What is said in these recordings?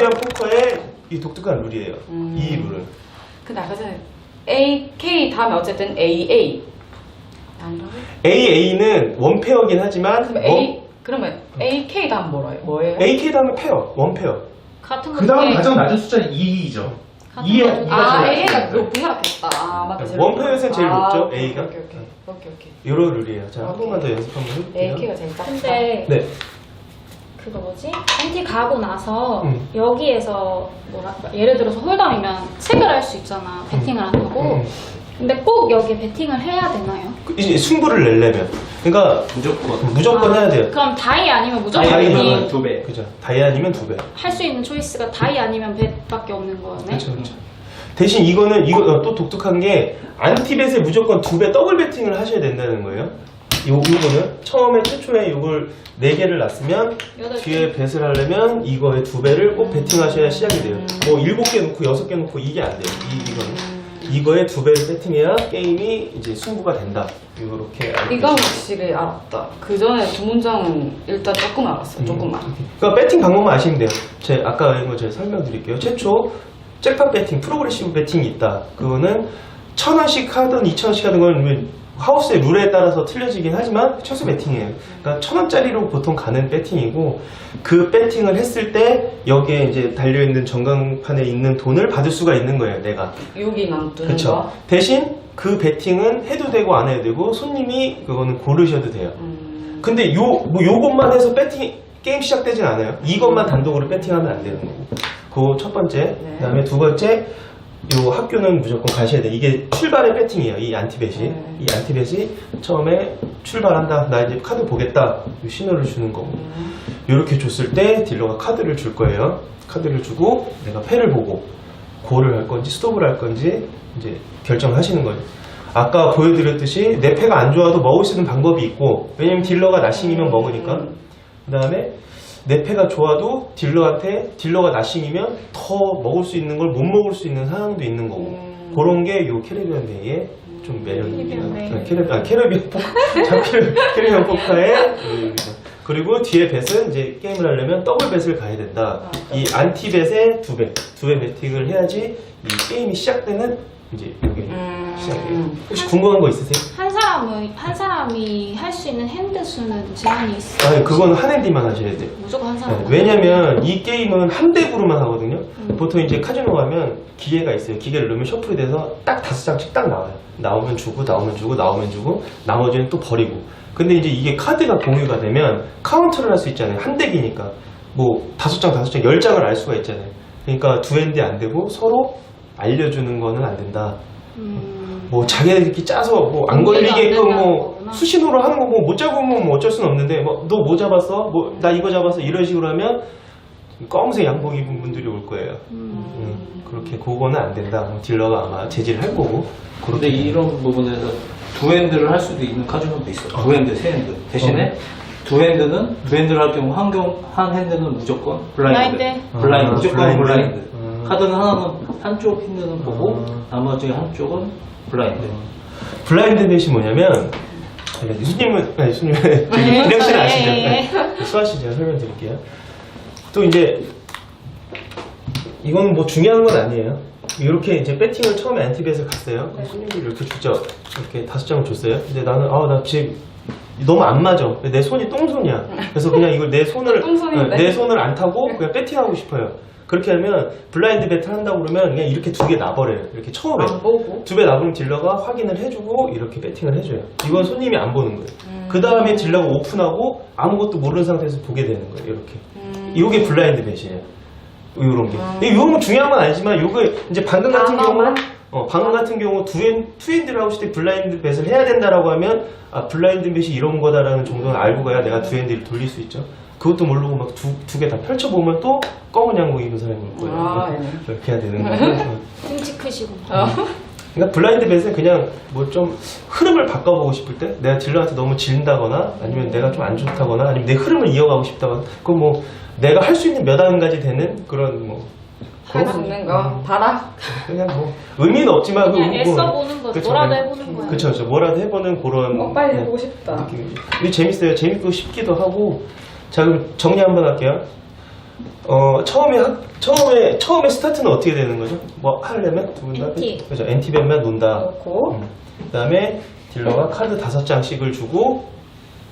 캐리비안 포커의 이 독특한 룰이에요. 이 룰은. 근데 아까 전에 AK 다음에 어쨌든 AA. 아니라고? AA는 원페어긴 하지만 그러면 AK 다음 뭐예요? AK 다음에 페어, 원페어. 같은 거 그 다음 중에 가장 낮은 숫자는 2이죠. 같은 2에 거 중에 A가 높은 거 같겠다. 맞다. 제일 원페어에서는 제일 높죠, 오케이, A가. 오케이. 이런 룰이에요. 자, 한 번만 더 연습 한번 해볼게요. AK가 제일 작다. 근데 네. 그거 뭐지? NT 가고 나서 여기에서 예를 들어서 홀덤이면 책을 할 수 있잖아. 배팅을 한다고. 근데 꼭 여기에 배팅을 해야 되나요? 이제 승부를 내려면. 그러니까 무조건 해야 돼요. 그럼 다이 아니면 무조건 다이 배팅 아니면 2배. 그죠. 다이 아니면 2배. 할 수 있는 초이스가 다이 아니면 배밖에 없는 거네. 그렇죠. 대신 이거 또 독특한 게 안티벳에 무조건 2배 더블 배팅을 하셔야 된다는 거예요. 요거는 처음에 최초에 요걸 4개를 놨으면 뒤에 뱃을 하려면 이거에 2배를 꼭 배팅하셔야 시작이 돼요. 뭐 7개 놓고 6개 놓고 이게 안 돼요. 이거는. 이거에 2배를 배팅해야 게임이 이제 승부가 된다. 이렇게 알고 이건 계시면 확실히 알았다. 그 전에 두 문장은 일단 조금 알았어요. 조금만. 그러니까 배팅 방법만 아시면 돼요. 아까 말한 거 제가 설명드릴게요. 최초 잭팟 배팅, 프로그레시브 배팅이 있다. 그거는 1,000원씩 하든 2,000원씩 하든 건 하우스의 룰에 따라서 틀려지긴 하지만 최소 배팅이에요. 그러니까 1,000원짜리로 보통 가는 배팅이고 그 배팅을 했을 때 여기에 이제 달려있는 전광판에 있는 돈을 받을 수가 있는 거예요, 내가. 여기만 뜨는 그렇죠. 거. 대신 그 배팅은 해도 되고 안 해도 되고 손님이 그거는 고르셔도 돼요. 근데 요것만 해서 게임 시작되진 않아요. 이것만 단독으로 배팅하면 안 되는 거고. 그 첫 번째. 네. 그 다음에 두 번째, 요 학교는 무조건 가셔야 돼. 이게 출발의 배팅이에요. 이 안티벳이. 이 안티벳이 처음에 출발한다. 나 이제 카드 보겠다. 요 신호를 주는 거고. 요렇게 줬을 때 딜러가 카드를 줄 거예요. 카드를 주고 내가 패를 보고 골을 할 건지 스톱을 할 건지 이제 결정하시는 거예요. 아까 보여드렸듯이 내 패가 안 좋아도 먹을 수 있는 방법이 있고, 왜냐면 딜러가 나싱이면 먹으니까. 그 다음에 내 패가 좋아도 딜러가 나싱이면 더 먹을 수 있는 걸 못 먹을 수 있는 상황도 있는 거고. 그런 게 요 캐리비안 베이의 좀 매력입니다. 캐리비안 포카의 그리고 뒤에 뱃은 이제 게임을 하려면 더블 뱃을 가야 된다. 이 안티 뱃에 2배 배팅을 해야지 이 게임이 시작되는 이제 여기 시작돼요. 혹시 궁금한 거 있으세요? 한 사람이 할 수 있는 핸드 수는 제한이 있어요. 아니, 그거는 한 핸디만 하셔야 돼요. 무조건 한 사람. 네, 왜냐면 이 게임은 한 덱으로만 하거든요. 보통 이제 카지노 가면 기계가 있어요. 기계를 넣으면 셔플이 돼서 딱 5장씩 딱 나와요. 나오면 주고, 나오면 주고, 나오면 주고, 나머지는 또 버리고. 근데 이제 이게 카드가 공유가 되면 카운트를 할 수 있잖아요. 한 덱이니까. 뭐 5장, 10장을 알 수가 있잖아요. 그러니까 두 핸디 안 되고 서로 알려주는 거는 안 된다. 뭐 자기들끼리 짜서 뭐 안 걸리게끔 뭐 수신호로 하는 거 뭐 못 잡으면 뭐 어쩔 수는 없는데 뭐 너 뭐 잡았어? 뭐 나 이거 잡았어? 이런 식으로 하면 검은색 양복 입은 분들이 올 거예요. 그렇게 그거는 안 된다. 뭐 딜러가 아마 제지를 할 거고. 근데 이런 부분에서 두 핸드를 할 수도 있는 카지노도 있어. 두 핸드, 세 핸드. 대신에 두 핸드를 할 경우 한 핸드는 무조건 블라인드. 무조건 블라인드. 카드는 하나는 한쪽 핸드는 보고 나머지 한쪽은 블라인드. 블라인드 벳이 뭐냐면 수님은 기령 씨는 아시죠? 네. 수아 씨 제가 설명드릴게요. 또 이제 이거는 뭐 중요한 건 아니에요. 이렇게 이제 배팅을 처음에 안티벳을 갔어요. 손님들이 이렇게 주죠. 이렇게 5장을 줬어요. 근데 나는 나 지금 너무 안 맞아. 내 손이 똥손이야. 그래서 그냥 이걸 내 손을 안 타고 그냥 배팅하고 싶어요. 그렇게 하면 블라인드 배틀 한다고 그러면 그냥 이렇게 2개 놔버려요. 이렇게 처음에 안 보고 2배 놔보면 딜러가 확인을 해주고 이렇게 배팅을 해줘요. 이건 손님이 안 보는 거예요. 그 다음에 딜러가 오픈하고 아무것도 모르는 상태에서 보게 되는 거예요. 이렇게. 이게 블라인드 배이에요. 요런 게. 요런 건 중요한 건 아니지만 요게 이제 방금 같은 경우 투핸드를 하고 싶을 때 블라인드 뱃을 해야 된다라고 하면 블라인드 뱃이 이런 거다라는 정도는 알고 가야 내가 두 핸드를 돌릴 수 있죠. 그것도 모르고 막 두 개 다 펼쳐보면 또 검은 양복 입은 사람이 올 거예요. 이렇게 해야 되는 거예요. 끔찍 크시고. 그러니까 블라인드 뱃은 그냥 뭐 좀 흐름을 바꿔보고 싶을 때 내가 딜러한테 너무 질린다거나 아니면 내가 좀 안 좋다거나 아니면 내 흐름을 이어가고 싶다거나 그건 뭐 내가 할 수 있는 몇 안가지 되는 그런 뭐 할 수 있는 거 봐라. 그냥 뭐 의미는 없지만 그냥 애써보는 거, 뭐라도 해보는 거야. 그쵸. 뭐라도 해보는 그런 빨리 해보고 싶다. 느낌이죠. 이게 재밌어요. 재밌고 싶기도 하고. 자, 그럼 정리 한번 할게요. 처음에 스타트는 어떻게 되는 거죠? 뭐 하려면 두 분 다 NT. 그죠? NT밴만 논다. 그렇고 그다음에 딜러가 카드 5장씩을 주고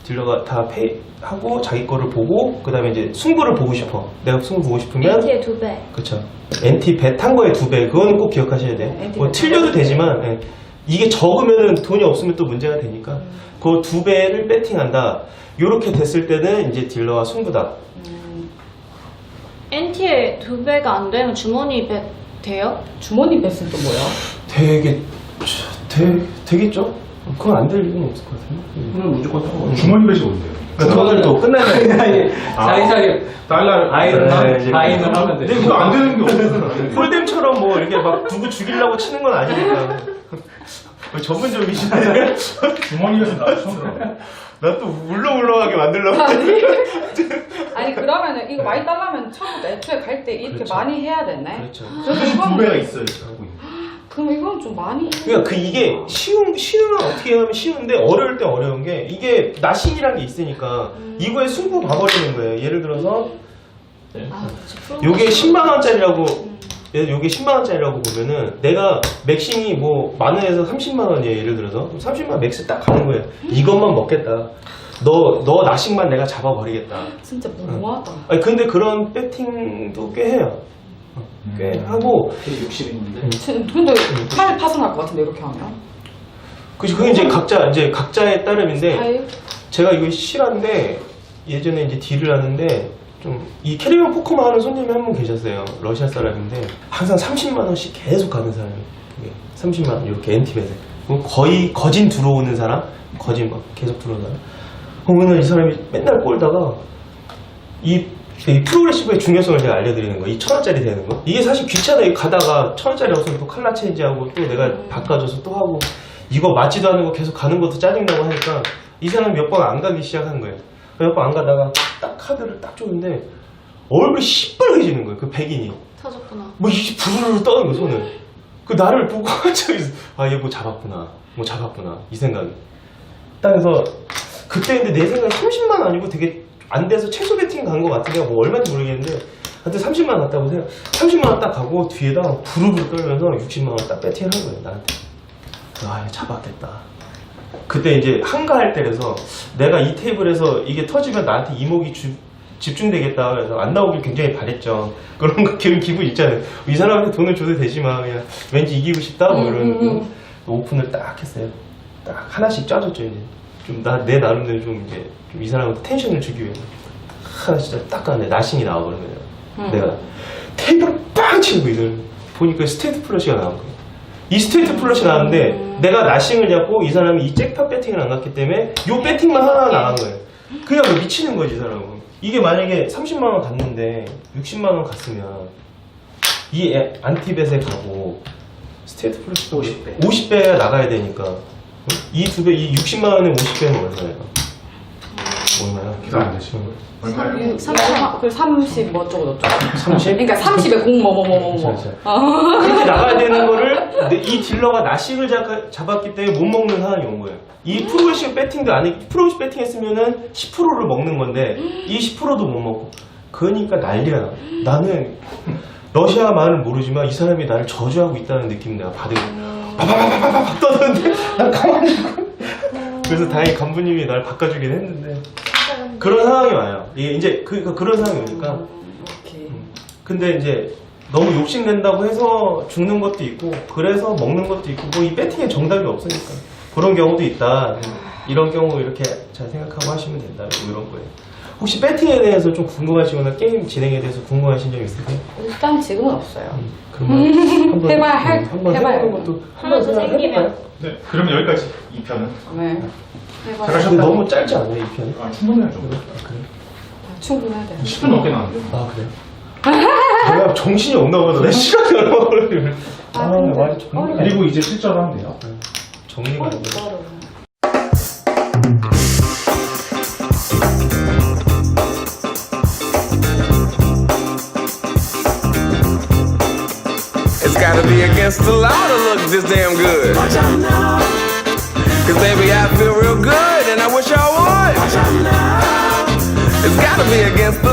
딜러가 다 페이하고 자기 거를 보고 그다음에 이제 승부를 보고 싶어. 내가 승부 보고 싶으면 NT의 2배. 그렇죠. NT bet 한 거에 2배. 그거는 꼭 기억하셔야 돼. NT 뭐 bet. 틀려도 되지만 예. 이게 적으면은 돈이 없으면 또 문제가 되니까 그 2배를 배팅한다. 요렇게 됐을 때는 이제 딜러와 승부다. NT의 2배가 안 되면 주머니 배 돼요? 주머니 뱃은 또 뭐야? 되겠죠? 그건 안 될 리는 없을 것 같은데. 그럼 무조건 하고. 주머니 배시 뭔데요? 그러니까 돈을 또 끝나면 자기자기 달러 아이를 이제 하면 돼. 근데 그거 안 되는 게 없어. 홀댐처럼 뭐 이렇게 막 누구 죽이려고 치는 건 아니니까. 전문적이시네. 주머니 배시 나 처음 들어. 나 또 울렁울렁하게 만들려고. 아니 그러면은 이거 많이 달라면 처음부터 애초에 갈 때 이렇게 그렇죠. 많이 해야 되네. 그렇죠. 그래서 두 이건 배가 있어요 하고 있는. 그럼 이건 좀 많이. 그러니까 이게 쉬운 어떻게 하면 쉬운데 어려울 때 어려운 게 이게 나신이라는 게 있으니까 이거에 승부 봐버리는 거예요. 예를 들어서 아, 그치. 요게 10만 원짜리라고 요게 10만 원짜리라고 보면은 내가 맥심이 뭐 만 원에서 30만 원이에요. 예를 들어서 30만 원 맥스 딱 가는 거예요. 이것만 먹겠다. 너 나식만 내가 잡아버리겠다. 진짜 무모하다. 아니 근데 그런 배팅도 꽤 해요. 꽤 하고 60인데. 근데 팔 파손할 것 같은데 이렇게 하면. 그게 이제 각자의 따름인데 팔. 제가 이거 실화인데 예전에 이제 딜을 하는데 좀 이 캐리어 포커만 하는 손님이 한 분 계셨어요. 러시아 사람인데 항상 30만 원씩 계속 가는 사람이 30만 원 이렇게 엔티벳에 거의 거진 들어오는 사람 거진 막 계속 들어오는 사람 오늘 이 사람이 맨날 꼴다가 이 프로그레시브의 중요성을 제가 알려드리는 거, 이 1,000원짜리 되는 거. 이게 사실 귀찮아요. 가다가 1,000원짜리 없으면 또 칼라 체인지하고 또 내가 바꿔줘서 또 하고 이거 맞지도 않은 거 계속 가는 것도 짜증나고 하니까 이 사람이 몇 번 안 가기 시작하는 거예요. 몇 번 안 가다가 딱 카드를 딱 줬는데 얼굴이 시뻘개지는 거예요. 그 백인이. 터졌구나. 뭐 이게 부르르 떠는 거예요, 손을. 그 나를 보고 저기서 아, 얘 뭐 잡았구나. 뭐 잡았구나. 이 생각이. 딱 해서 그때 근데 내 생각에 30만 원 아니고 되게 안 돼서 최소 배팅 간 것 같은데 뭐 얼마인지 모르겠는데 하여튼 30만 원 갔다고 생각 30만 원 딱 가고 뒤에다 부르르 떨면서 60만 원 딱 배팅을 한 거예요 나한테. 아 잡았겠다. 그때 이제 한가할 때라서 내가 이 테이블에서 이게 터지면 나한테 이목이 집중되겠다 그래서 안 나오길 굉장히 바랬죠. 그런 거 기분 있잖아요. 이 사람한테 돈을 줘도 되지만 그냥 왠지 이기고 싶다 뭐 이런 오픈을 딱 했어요. 딱 하나씩 짜줬죠 이제. 좀 내 나름대로 좀 이제 좀 이 사람한테 텐션을 주기 위해서 하나 진짜 딱 가는데 나신이 나와버린 거예요. 내가 테이블을 빵 치고 이걸 보니까 스테이트 플러시가 나온 거예요. 이 스테이트 플러시 나왔는데 내가 나싱을 잡고 이 사람이 이 잭팟 배팅을 안 갔기 때문에 요 배팅만 하나 나간 거예요. 그냥 뭐 미치는 거지 이 사람은. 이게 만약에 30만 원 갔는데 60만 원 갔으면 이 안티벳에 가고 스테이트 플러시가 50배가 나가야 되니까 이 2배, 이 60만 원에 50배는 얼마예요? 얼마야? 계산 안 되시고. 얼마예요? 그 30 뭐 어쩌고 저쩌고. 30? 그러니까 30에 0 뭐뭐뭐뭐. 그렇게 나가야 되는 거를 이 딜러가 나식을 잡았기 때문에 못 먹는 상황이 온 거예요. 이 프로그레시브 배팅도 아니 프로그레시브 배팅 했으면은 10%를 먹는 건데 이 10%도 못 먹고 그러니까 난리가 나. 나는 러시아 말을 모르지만 이 사람이 나를 저주하고 있다는 느낌 내가 받은 거야. 팍팍팍팍팍 떠드는데 난 가만히 있고 그래서 다행히 간부님이 날 바꿔주긴 했는데 그런 상황이 와요. 이게 이제 그런 상황이 오니까 오케이. 근데 이제 너무 욕심낸다고 해서 죽는 것도 있고 그래서 먹는 것도 있고 뭐 이 배팅에 정답이 없으니까 그런 경우도 있다. 이런 경우 이렇게 잘 생각하고 하시면 된다. 뭐 이런 거예요. 혹시 배팅에 대해서 좀 궁금하시거나 게임 진행에 대해서 궁금하신 점 있으세요? 일단 지금은 없어요. 그러면 한번 해봐요. 해보는 것도 하나 더 생기면. 네, 그러면 여기까지 2편은. 네. 해봐요. 근데 너무 짧지 않아요 이 편이? 아, 충분히 하죠. 충분해야 돼요. 10분 넘게 나왔는데. 아 그래? 내가 정신이 없나 보다. 내 시간이 얼마 걸리면. 근데 많이 정리가 그리고 이제 실전을 하면 돼요. 정리가 안 돼. It's gotta be against the law to look this damn good. Cause baby, I feel real good and I wish I would. It's gotta be against the